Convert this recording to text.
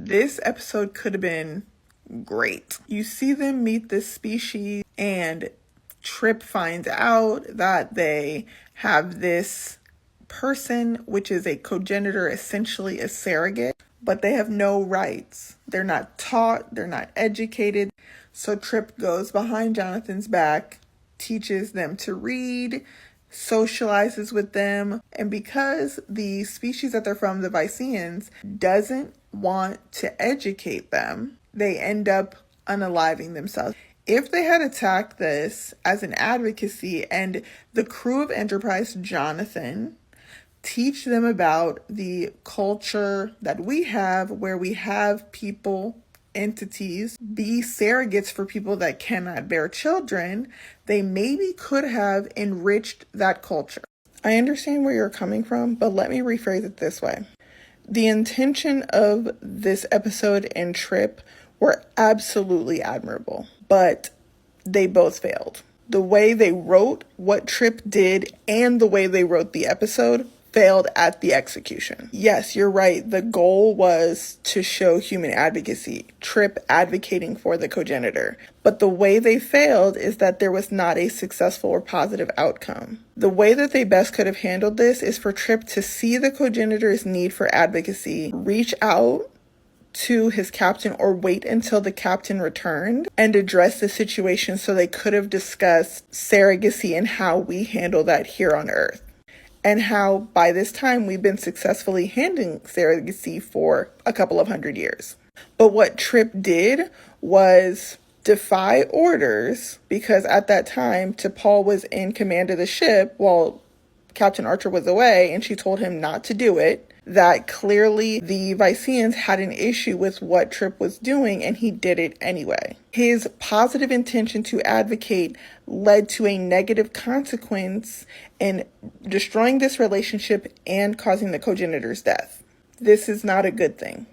This episode could have been great. You see them meet this species, and Trip finds out that they have this person, which is a cogenitor, essentially a surrogate, but they have no rights. They're not taught, they're not educated. So Trip goes behind Jonathan's back, teaches them to read, socializes with them, and because the species that they're from, the Viceans, doesn't want to educate them, they end up unaliving themselves. If they had attacked this as an advocacy and the crew of Enterprise, Jonathan, teach them about the culture that we have, where we have people, entities, be surrogates for people that cannot bear children, they maybe could have enriched that culture. I understand where you're coming from, but let me rephrase it this way. The intention of this episode and Trip were absolutely admirable, but they both failed. The way they wrote what Trip did and the way they wrote the episode failed at the execution. Yes, you're right. The goal was to show human advocacy, Trip advocating for the cogenitor. But the way they failed is that there was not a successful or positive outcome. The way that they best could have handled this is for Trip to see the cogenitor's need for advocacy, reach out to his captain or wait until the captain returned and address the situation, so they could have discussed surrogacy and how we handle that here on Earth. And how by this time we've been successfully handling surrogacy for a couple of 100 years. But what Trip did was defy orders, because at that time T'Pol was in command of the ship while Captain Archer was away, and she told him not to do it. That clearly the Viceans had an issue with what Trip was doing, and he did it anyway. His positive intention to advocate led to a negative consequence in destroying this relationship and causing the cogenitor's death. This is not a good thing.